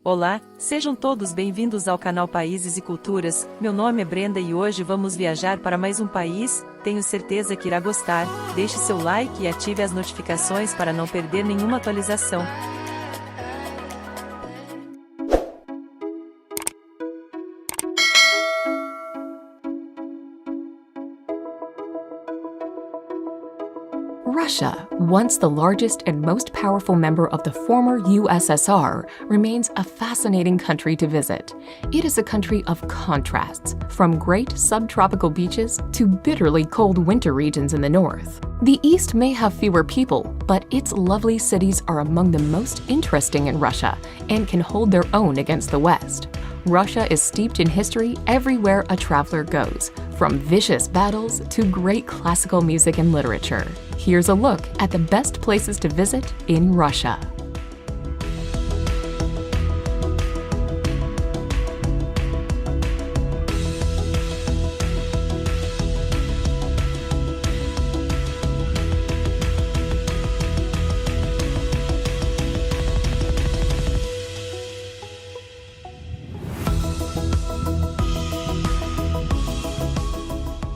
Olá, sejam todos bem-vindos ao canal Países e Culturas. Meu nome é Brenda e hoje vamos viajar para mais um país. Tenho certeza que irá gostar. Deixe seu like e ative as notificações para não perder nenhuma atualização. Russia, once the largest and most powerful member of the former USSR, remains a fascinating country to visit. It is a country of contrasts, from great subtropical beaches to bitterly cold winter regions in the north. The east may have fewer people, but its lovely cities are among the most interesting in Russia and can hold their own against the west. Russia is steeped in history everywhere a traveler goes, from vicious battles to great classical music and literature. Here's a look at the best places to visit in Russia.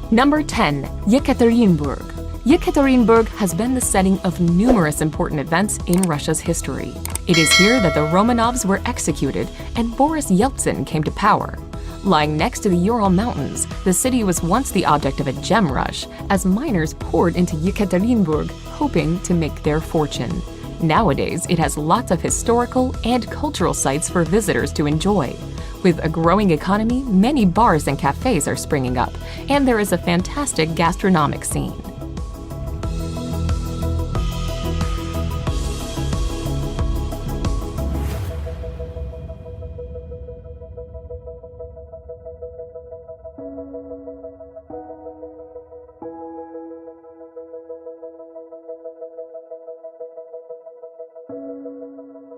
Number 10. Yekaterinburg. Yekaterinburg has been the setting of numerous important events in Russia's history. It is here that the Romanovs were executed and Boris Yeltsin came to power. Lying next to the Ural Mountains, the city was once the object of a gem rush as miners poured into Yekaterinburg hoping to make their fortune. Nowadays, it has lots of historical and cultural sites for visitors to enjoy. With a growing economy, many bars and cafes are springing up, and there is a fantastic gastronomic scene.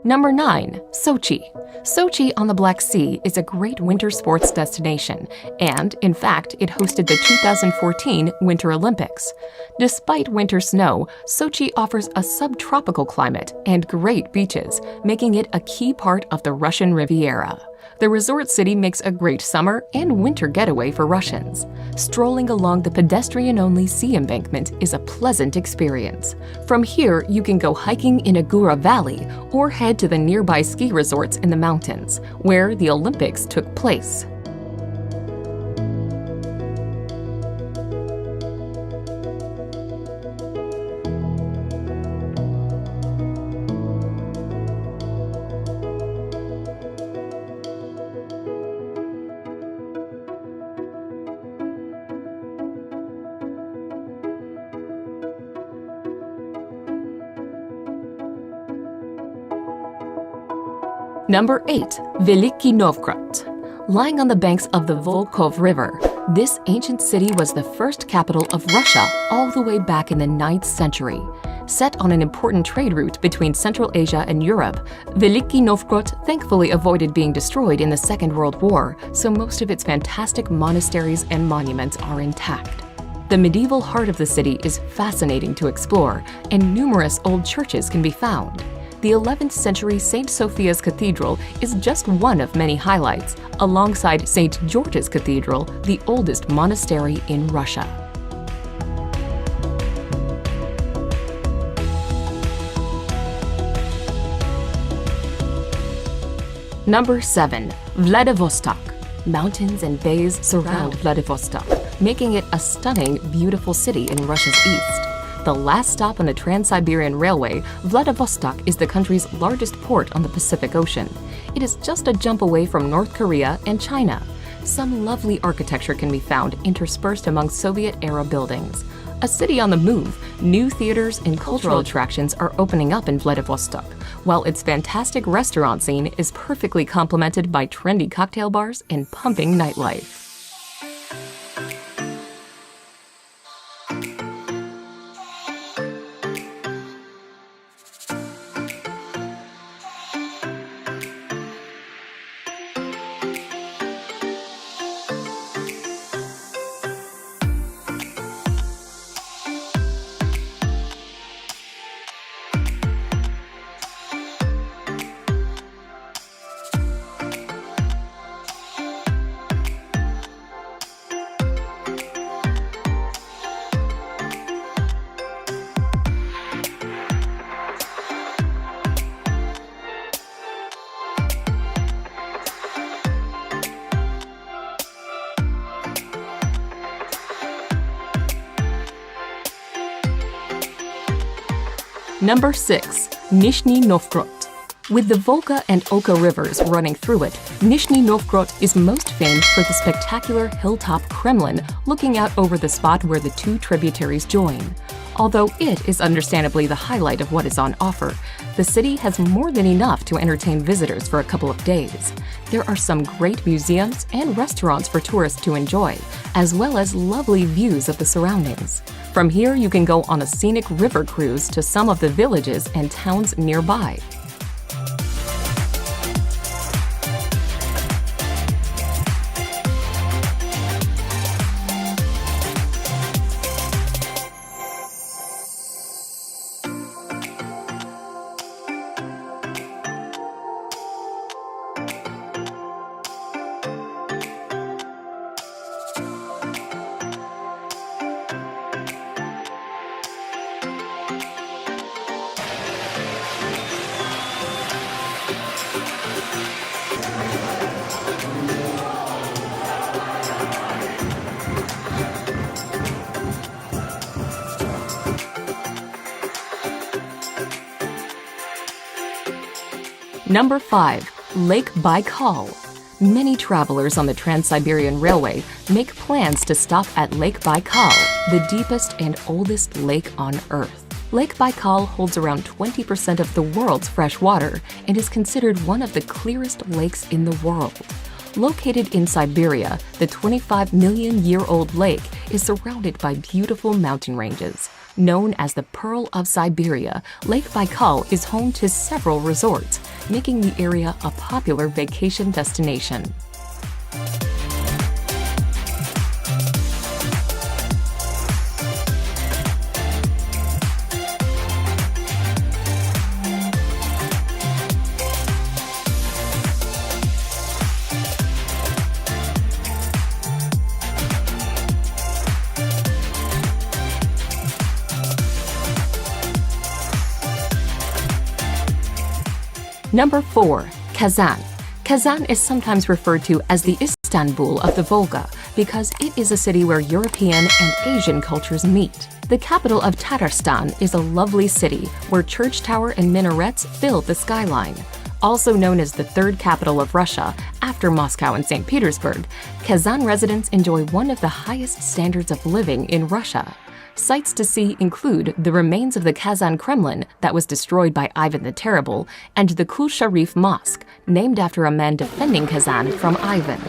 Number 9. Sochi. Sochi on the Black Sea is a great winter sports destination, and, in fact, it hosted the 2014 Winter Olympics. Despite winter snow, Sochi offers a subtropical climate and great beaches, making it a key part of the Russian Riviera. The resort city makes a great summer and winter getaway for Russians. Strolling along the pedestrian-only sea embankment is a pleasant experience. From here, you can go hiking in Agura Valley or head to the nearby ski resorts in the mountains, where the Olympics took place. Number 8. Veliki Novgorod. Lying on the banks of the Volkhov River, this ancient city was the first capital of Russia all the way back in the 9th century. Set on an important trade route between Central Asia and Europe, Veliki Novgorod thankfully avoided being destroyed in the Second World War, so most of its fantastic monasteries and monuments are intact. The medieval heart of the city is fascinating to explore, and numerous old churches can be found. The 11th century St. Sophia's Cathedral is just one of many highlights, alongside St. George's Cathedral, the oldest monastery in Russia. Number 7. Vladivostok. Mountains and bays surround Vladivostok, making it a stunning, beautiful city in Russia's east. The last stop on the Trans-Siberian Railway, Vladivostok is the country's largest port on the Pacific Ocean. It is just a jump away from North Korea and China. Some lovely architecture can be found interspersed among Soviet-era buildings. A city on the move, new theaters and cultural attractions are opening up in Vladivostok, while its fantastic restaurant scene is perfectly complemented by trendy cocktail bars and pumping nightlife. Number 6. Nizhny Novgorod. With the Volga and Oka rivers running through it, Nizhny Novgorod is most famed for the spectacular hilltop Kremlin looking out over the spot where the two tributaries join. Although it is understandably the highlight of what is on offer, the city has more than enough to entertain visitors for a couple of days. There are some great museums and restaurants for tourists to enjoy, as well as lovely views of the surroundings. From here, you can go on a scenic river cruise to some of the villages and towns nearby. Number 5. Lake Baikal. Many travelers on the Trans-Siberian Railway make plans to stop at Lake Baikal, the deepest and oldest lake on Earth. Lake Baikal holds around 20% of the world's fresh water and is considered one of the clearest lakes in the world. Located in Siberia, the 25-million-year-old lake is surrounded by beautiful mountain ranges. Known as the Pearl of Siberia, Lake Baikal is home to several resorts, making the area a popular vacation destination. Number 4. Kazan. Kazan is sometimes referred to as the Istanbul of the Volga because it is a city where European and Asian cultures meet. The capital of Tatarstan is a lovely city where church tower and minarets fill the skyline. Also known as the third capital of Russia, after Moscow and St. Petersburg, Kazan residents enjoy one of the highest standards of living in Russia. Sights to see include the remains of the Kazan Kremlin that was destroyed by Ivan the Terrible and the Kul Sharif Mosque, named after a man defending Kazan from Ivan.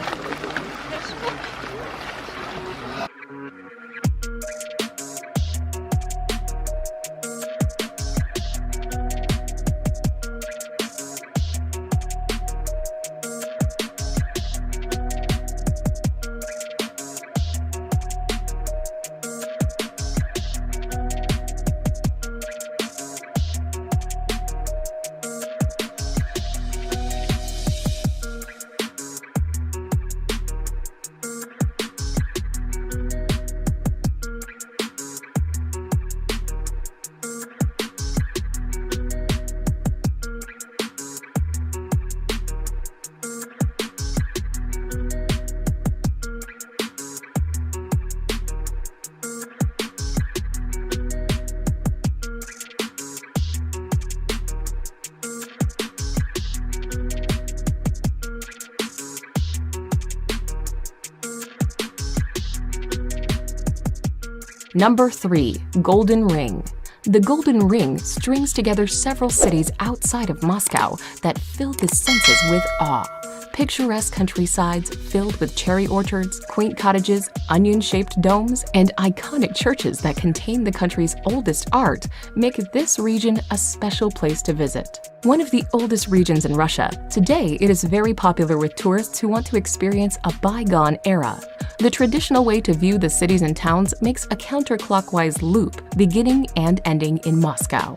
Number 3. Golden Ring. The Golden Ring strings together several cities outside of Moscow that fill the senses with awe. Picturesque countrysides filled with cherry orchards, quaint cottages, onion-shaped domes, and iconic churches that contain the country's oldest art make this region a special place to visit. One of the oldest regions in Russia, today it is very popular with tourists who want to experience a bygone era. The traditional way to view the cities and towns makes a counterclockwise loop, beginning and ending in Moscow.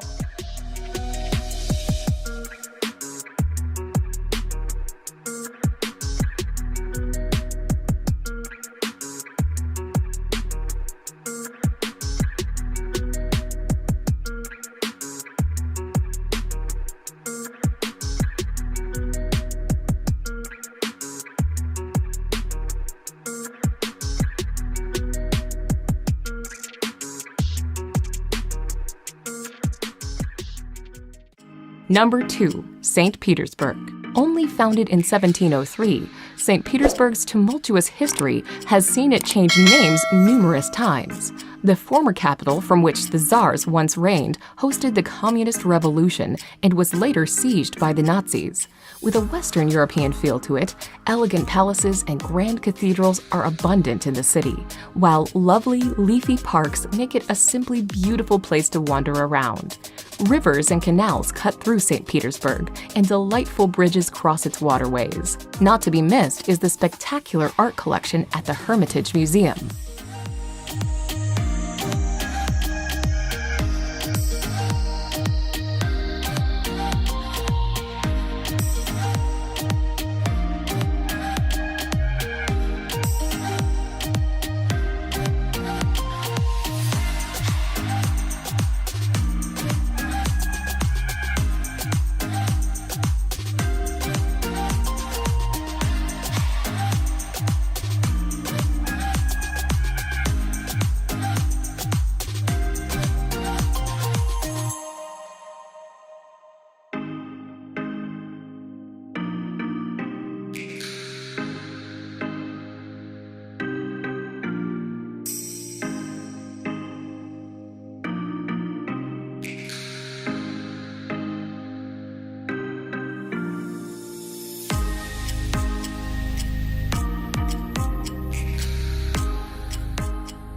Number 2. St. Petersburg. Only founded in 1703, St. Petersburg's tumultuous history has seen it change names numerous times. The former capital from which the Tsars once reigned hosted the Communist Revolution and was later sieged by the Nazis. With a Western European feel to it, elegant palaces and grand cathedrals are abundant in the city, while lovely, leafy parks make it a simply beautiful place to wander around. Rivers and canals cut through St. Petersburg, and delightful bridges cross its waterways. Not to be missed is the spectacular art collection at the Hermitage Museum.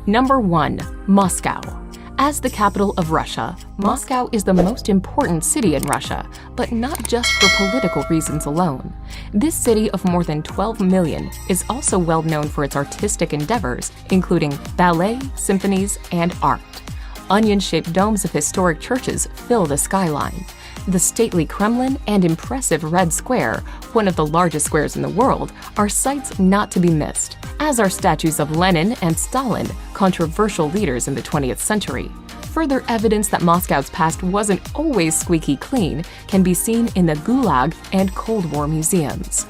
Number 1. Moscow. As the capital of Russia, Moscow is the most important city in Russia, but not just for political reasons alone. This city of more than 12 million is also well known for its artistic endeavors, including ballet, symphonies, and art. Onion-shaped domes of historic churches fill the skyline. The stately Kremlin and impressive Red Square, one of the largest squares in the world, are sights not to be missed, as are statues of Lenin and Stalin, controversial leaders in the 20th century. Further evidence that Moscow's past wasn't always squeaky clean can be seen in the Gulag and Cold War museums.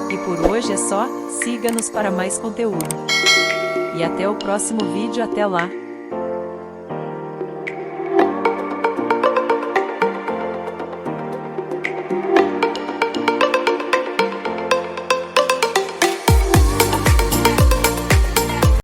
E por hoje é só, siga-nos para mais conteúdo. E até o próximo vídeo, até lá!